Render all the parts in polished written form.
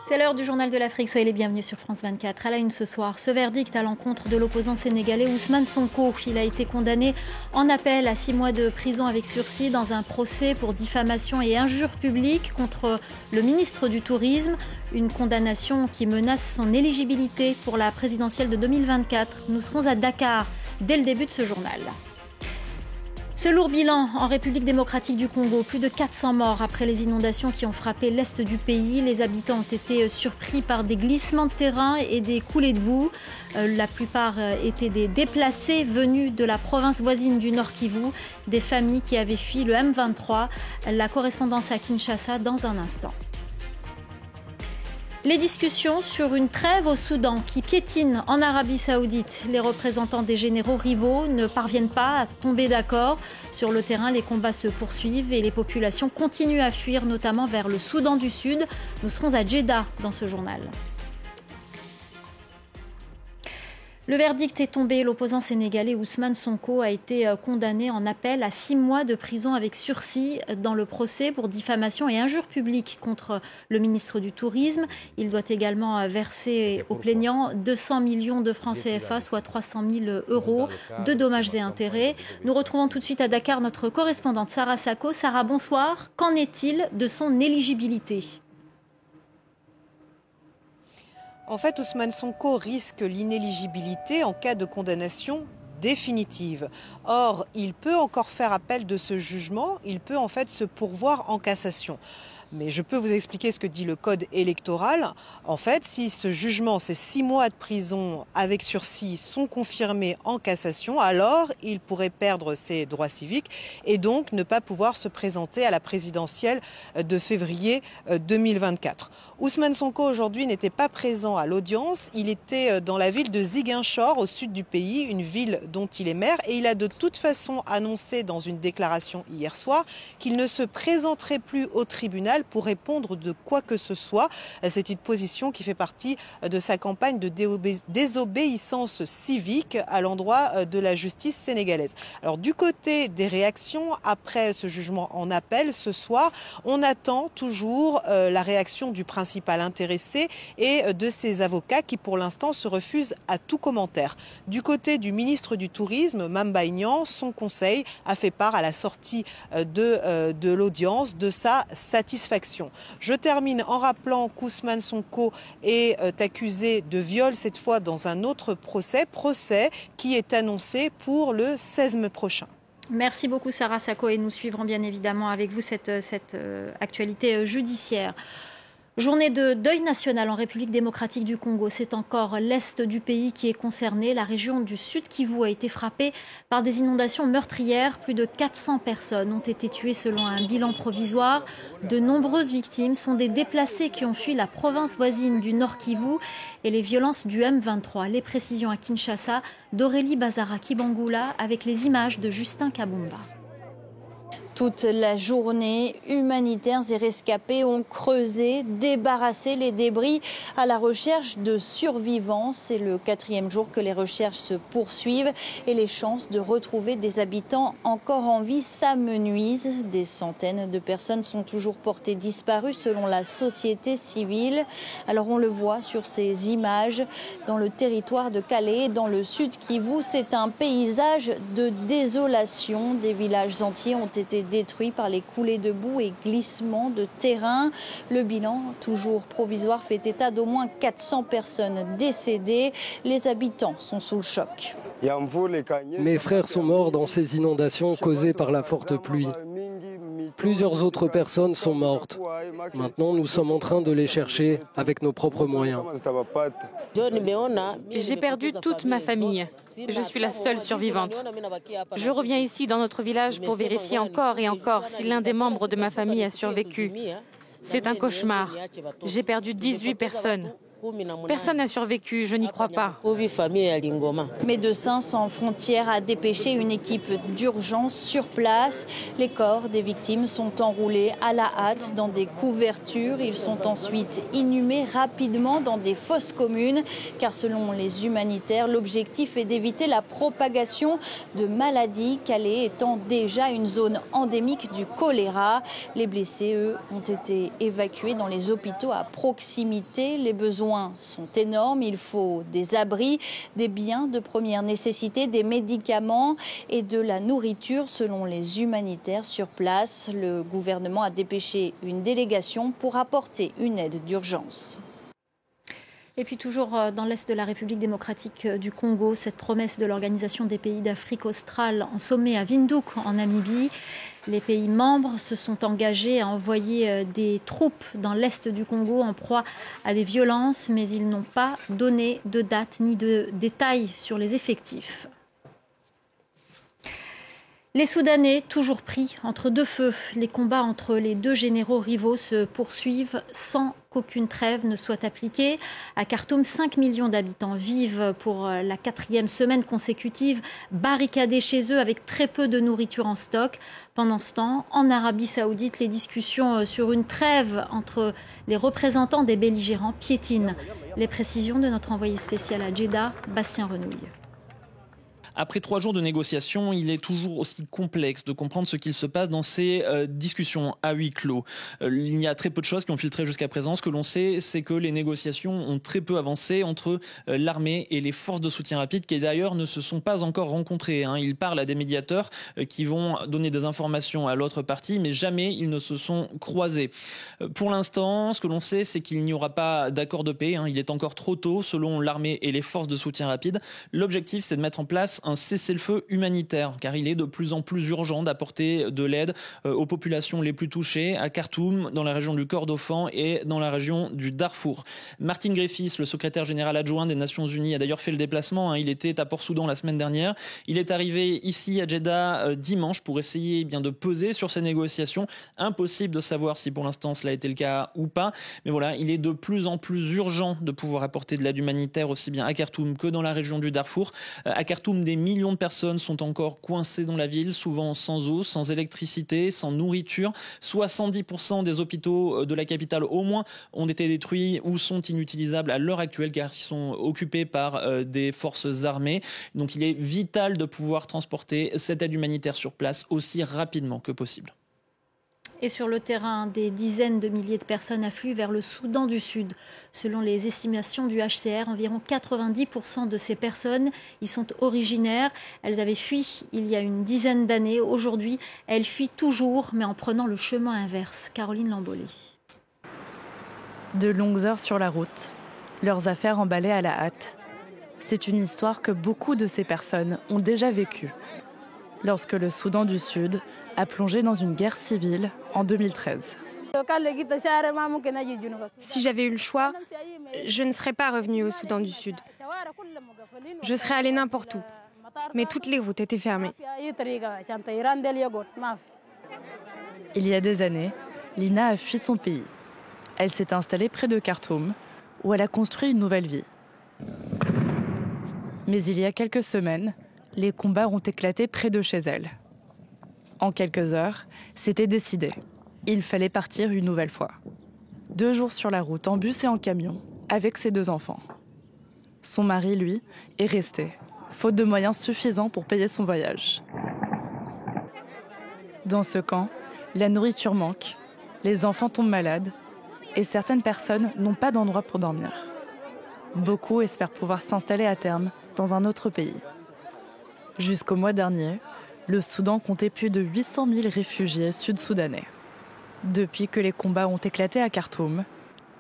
C'est l'heure du journal de l'Afrique, soyez les bienvenus sur France 24. À la une ce soir, ce verdict à l'encontre de l'opposant sénégalais Ousmane Sonko. Il a été condamné en appel à 6 mois de prison avec sursis dans un procès pour diffamation et injure publique contre le ministre du Tourisme. Une condamnation qui menace son éligibilité pour la présidentielle de 2024. Nous serons à Dakar dès le début de ce journal. Ce lourd bilan en République démocratique du Congo, plus de 400 morts après les inondations qui ont frappé l'est du pays. Les habitants ont été surpris par des glissements de terrain et des coulées de boue. La plupart étaient des déplacés venus de la province voisine du Nord Kivu, des familles qui avaient fui le M23. La correspondance à Kinshasa dans un instant. Les discussions sur une trêve au Soudan qui piétine en Arabie Saoudite. Les représentants des généraux rivaux ne parviennent pas à tomber d'accord. Sur le terrain, les combats se poursuivent et les populations continuent à fuir, notamment vers le Soudan du Sud. Nous serons à Djeddah dans ce journal. Le verdict est tombé. L'opposant sénégalais Ousmane Sonko a été condamné en appel à 6 mois de prison avec sursis dans le procès pour diffamation et injure publique contre le ministre du Tourisme. Il doit également verser aux plaignants 200 millions de francs CFA, soit 300 000 euros de dommages et intérêts. Nous retrouvons tout de suite à Dakar notre correspondante Sarah Sako. Sarah, bonsoir. Qu'en est-il de son éligibilité ? En fait, Ousmane Sonko risque l'inéligibilité en cas de condamnation définitive. Or, il peut encore faire appel de ce jugement, il peut en fait se pourvoir en cassation. Mais je peux vous expliquer ce que dit le code électoral. En fait, si ce jugement, ces 6 mois de prison avec sursis sont confirmés en cassation, alors il pourrait perdre ses droits civiques et donc ne pas pouvoir se présenter à la présidentielle de février 2024. Ousmane Sonko aujourd'hui n'était pas présent à l'audience. Il était dans la ville de Ziguinchor, au sud du pays, une ville dont il est maire. Et il a de toute façon annoncé dans une déclaration hier soir qu'il ne se présenterait plus au tribunal pour répondre de quoi que ce soit. C'est une position qui fait partie de sa campagne de désobéissance civique à l'endroit de la justice sénégalaise. Alors du côté des réactions, après ce jugement en appel ce soir, on attend toujours la réaction du principal intéressé et de ses avocats qui pour l'instant se refusent à tout commentaire. Du côté du ministre du Tourisme, Mamba Ignan, son conseil a fait part à la sortie de l'audience de sa satisfaction. Je termine en rappelant qu'Ousmane Sonko est accusé de viol cette fois dans un autre procès qui est annoncé pour le 16 mai prochain. Merci beaucoup Sarah Sako et nous suivrons bien évidemment avec vous cette actualité judiciaire. Journée de deuil national en République démocratique du Congo. C'est encore l'est du pays qui est concerné. La région du Sud Kivu a été frappée par des inondations meurtrières. Plus de 400 personnes ont été tuées selon un bilan provisoire. De nombreuses victimes sont des déplacés qui ont fui la province voisine du Nord Kivu et les violences du M23. Les précisions à Kinshasa d'Aurélie Bazara-Kibangula avec les images de Justin Kabumba. Toute la journée, humanitaires et rescapés ont creusé, débarrassé les débris à la recherche de survivants. C'est le 4e jour que les recherches se poursuivent et les chances de retrouver des habitants encore en vie s'amenuisent. Des centaines de personnes sont toujours portées disparues selon la société civile. Alors on le voit sur ces images dans le territoire de Calais, dans le sud Kivu. C'est un paysage de désolation. Des villages entiers ont été détruits par les coulées de boue et glissements de terrain. Le bilan, toujours provisoire, fait état d'au moins 400 personnes décédées. Les habitants sont sous le choc. Mes frères sont morts dans ces inondations causées par la forte pluie. Plusieurs autres personnes sont mortes. Maintenant, nous sommes en train de les chercher avec nos propres moyens. J'ai perdu toute ma famille. Je suis la seule survivante. Je reviens ici dans notre village pour vérifier encore et encore si l'un des membres de ma famille a survécu. C'est un cauchemar. J'ai perdu 18 personnes. Personne n'a survécu, je n'y crois pas. Médecins sans frontières a dépêché une équipe d'urgence sur place. Les corps des victimes sont enroulés à la hâte dans des couvertures. Ils sont ensuite inhumés rapidement dans des fosses communes. Car selon les humanitaires, l'objectif est d'éviter la propagation de maladies, Calais étant déjà une zone endémique du choléra. Les blessés, eux, ont été évacués dans les hôpitaux à proximité. Les besoins sont énormes. Il faut des abris, des biens de première nécessité, des médicaments et de la nourriture selon les humanitaires sur place. Le gouvernement a dépêché une délégation pour apporter une aide d'urgence. Et puis toujours dans l'est de la République démocratique du Congo, cette promesse de l'Organisation des pays d'Afrique australe en sommet à Windhoek en Namibie. Les pays membres se sont engagés à envoyer des troupes dans l'est du Congo en proie à des violences, mais ils n'ont pas donné de date ni de détails sur les effectifs. Les Soudanais, toujours pris entre deux feux. Les combats entre les deux généraux rivaux se poursuivent sans qu'aucune trêve ne soit appliquée. À Khartoum, 5 millions d'habitants vivent pour la 4e semaine consécutive barricadés chez eux avec très peu de nourriture en stock. Pendant ce temps, en Arabie Saoudite, les discussions sur une trêve entre les représentants des belligérants piétinent. Les précisions de notre envoyé spécial à Djeddah, Bastien Renouille. Après 3 jours de négociations, il est toujours aussi complexe de comprendre ce qu'il se passe dans ces discussions à huis clos. Il y a très peu de choses qui ont filtré jusqu'à présent. Ce que l'on sait, c'est que les négociations ont très peu avancé entre l'armée et les forces de soutien rapide qui d'ailleurs ne se sont pas encore rencontrées. Ils parlent à des médiateurs qui vont donner des informations à l'autre partie, mais jamais ils ne se sont croisés. Pour l'instant, ce que l'on sait, c'est qu'il n'y aura pas d'accord de paix. Il est encore trop tôt, selon l'armée et les forces de soutien rapide. L'objectif, c'est de mettre en place un cessez-le-feu humanitaire, car il est de plus en plus urgent d'apporter de l'aide aux populations les plus touchées, à Khartoum, dans la région du Kordofan et dans la région du Darfour. Martin Griffiths, le secrétaire général adjoint des Nations Unies, a d'ailleurs fait le déplacement. Il était à Port-Soudan la semaine dernière. Il est arrivé ici à Djeddah dimanche pour essayer de peser sur ces négociations. Impossible de savoir si pour l'instant cela a été le cas ou pas. Mais voilà, il est de plus en plus urgent de pouvoir apporter de l'aide humanitaire aussi bien à Khartoum que dans la région du Darfour. À Khartoum, des millions de personnes sont encore coincées dans la ville, souvent sans eau, sans électricité, sans nourriture. 70% des hôpitaux de la capitale au moins ont été détruits ou sont inutilisables à l'heure actuelle car ils sont occupés par des forces armées. Donc il est vital de pouvoir transporter cette aide humanitaire sur place aussi rapidement que possible. Et sur le terrain, des dizaines de milliers de personnes affluent vers le Soudan du Sud. Selon les estimations du HCR, environ 90% de ces personnes y sont originaires. Elles avaient fui il y a une dizaine d'années. Aujourd'hui, elles fuient toujours, mais en prenant le chemin inverse. Caroline Lambolé. De longues heures sur la route, leurs affaires emballées à la hâte. C'est une histoire que beaucoup de ces personnes ont déjà vécue. Lorsque le Soudan du Sud a plongé dans une guerre civile en 2013. Si j'avais eu le choix, je ne serais pas revenue au Soudan du Sud. Je serais allée n'importe où, mais toutes les routes étaient fermées. Il y a des années, Lina a fui son pays. Elle s'est installée près de Khartoum, où elle a construit une nouvelle vie. Mais il y a quelques semaines, les combats ont éclaté près de chez elle. En quelques heures, c'était décidé. Il fallait partir une nouvelle fois. 2 jours sur la route, en bus et en camion, avec ses 2 enfants. Son mari, lui, est resté, faute de moyens suffisants pour payer son voyage. Dans ce camp, la nourriture manque, les enfants tombent malades et certaines personnes n'ont pas d'endroit pour dormir. Beaucoup espèrent pouvoir s'installer à terme dans un autre pays. Jusqu'au mois dernier, le Soudan comptait plus de 800 000 réfugiés sud-soudanais. Depuis que les combats ont éclaté à Khartoum,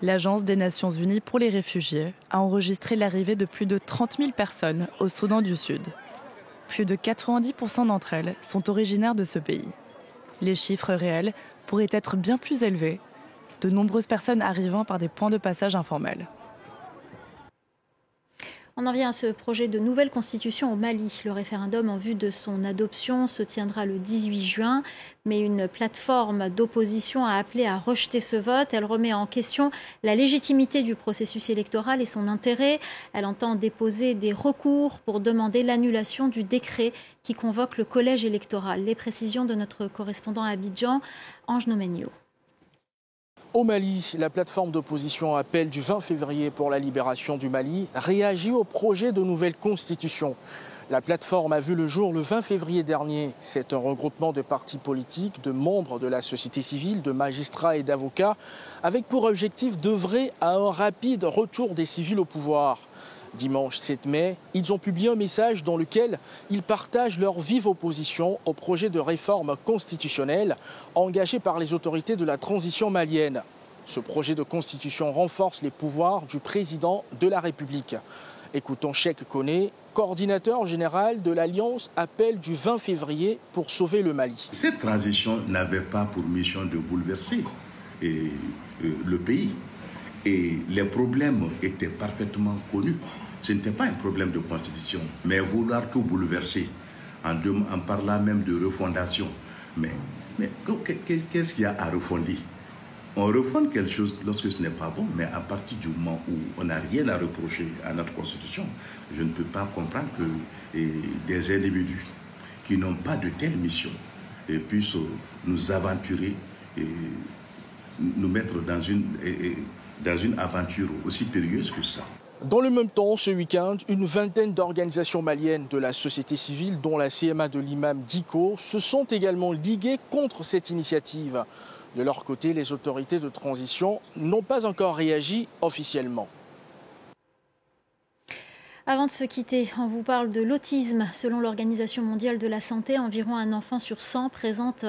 l'Agence des Nations Unies pour les réfugiés a enregistré l'arrivée de plus de 30 000 personnes au Soudan du Sud. Plus de 90% d'entre elles sont originaires de ce pays. Les chiffres réels pourraient être bien plus élevés, de nombreuses personnes arrivant par des points de passage informels. On en vient à ce projet de nouvelle constitution au Mali. Le référendum en vue de son adoption se tiendra le 18 juin. Mais une plateforme d'opposition a appelé à rejeter ce vote. Elle remet en question la légitimité du processus électoral et son intérêt. Elle entend déposer des recours pour demander l'annulation du décret qui convoque le collège électoral. Les précisions de notre correspondant à Abidjan, Ange Nomenio. Au Mali, la plateforme d'opposition Appel du 20 février pour la libération du Mali réagit au projet de nouvelle constitution. La plateforme a vu le jour le 20 février dernier. C'est un regroupement de partis politiques, de membres de la société civile, de magistrats et d'avocats, avec pour objectif d'œuvrer à un rapide retour des civils au pouvoir. Dimanche 7 mai, ils ont publié un message dans lequel ils partagent leur vive opposition au projet de réforme constitutionnelle engagé par les autorités de la transition malienne. Ce projet de constitution renforce les pouvoirs du président de la République. Écoutons Cheikh Koné, coordinateur général de l'Alliance Appel du 20 février pour sauver le Mali. Cette transition n'avait pas pour mission de bouleverser le pays. Et les problèmes étaient parfaitement connus. Ce n'était pas un problème de constitution, mais vouloir tout bouleverser en parlant même de refondation. Mais qu'est-ce qu'il y a à refonder? On refonde quelque chose lorsque ce n'est pas bon, mais à partir du moment où on n'a rien à reprocher à notre constitution, je ne peux pas comprendre que des individus qui n'ont pas de telle mission puissent nous aventurer et nous mettre dans une aventure aussi périlleuse que ça. Dans le même temps, ce week-end, une vingtaine d'organisations maliennes de la société civile, dont la CMA de l'imam Diko, se sont également liguées contre cette initiative. De leur côté, les autorités de transition n'ont pas encore réagi officiellement. Avant de se quitter, on vous parle de l'autisme. Selon l'Organisation mondiale de la santé, environ un enfant sur 100 présente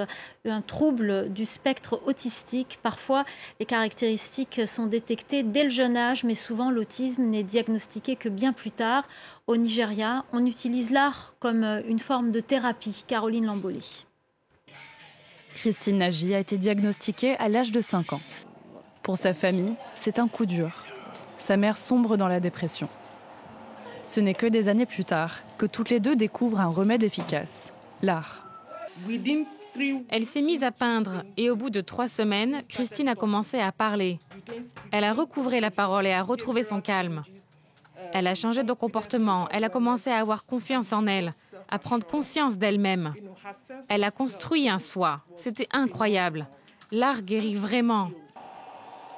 un trouble du spectre autistique. Parfois, les caractéristiques sont détectées dès le jeune âge, mais souvent l'autisme n'est diagnostiqué que bien plus tard. Au Nigeria, on utilise l'art comme une forme de thérapie. Caroline Lambolé. Christine Nagy a été diagnostiquée à l'âge de 5 ans. Pour sa famille, c'est un coup dur. Sa mère sombre dans la dépression. Ce n'est que des années plus tard que toutes les deux découvrent un remède efficace, l'art. Elle s'est mise à peindre et au bout de 3 semaines, Christine a commencé à parler. Elle a recouvré la parole et a retrouvé son calme. Elle a changé de comportement, elle a commencé à avoir confiance en elle, à prendre conscience d'elle-même. Elle a construit un soi. C'était incroyable. L'art guérit vraiment.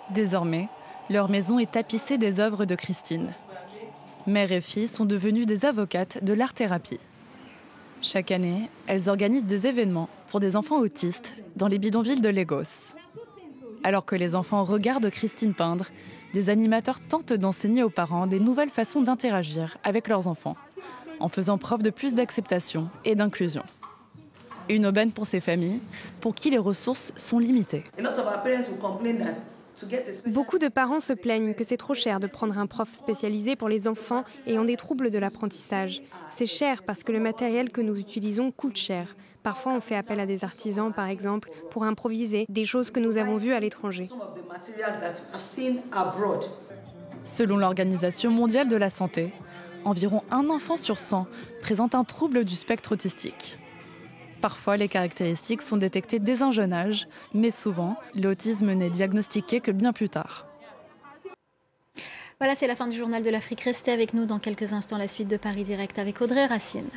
Désormais, leur maison est tapissée des œuvres de Christine. Mère et fille sont devenues des avocates de l'art-thérapie. Chaque année, elles organisent des événements pour des enfants autistes dans les bidonvilles de Lagos. Alors que les enfants regardent Christine peindre, des animateurs tentent d'enseigner aux parents des nouvelles façons d'interagir avec leurs enfants, en faisant preuve de plus d'acceptation et d'inclusion. Une aubaine pour ces familles, pour qui les ressources sont limitées. Beaucoup de parents se plaignent que c'est trop cher de prendre un prof spécialisé pour les enfants ayant des troubles de l'apprentissage. C'est cher parce que le matériel que nous utilisons coûte cher. Parfois, on fait appel à des artisans, par exemple, pour improviser des choses que nous avons vues à l'étranger. Selon l'Organisation mondiale de la santé, environ un enfant sur 100 présente un trouble du spectre autistique. Parfois, les caractéristiques sont détectées dès un jeune âge, mais souvent, l'autisme n'est diagnostiqué que bien plus tard. Voilà, c'est la fin du Journal de l'Afrique. Restez avec nous dans quelques instants, la suite de Paris Direct avec Audrey Racine.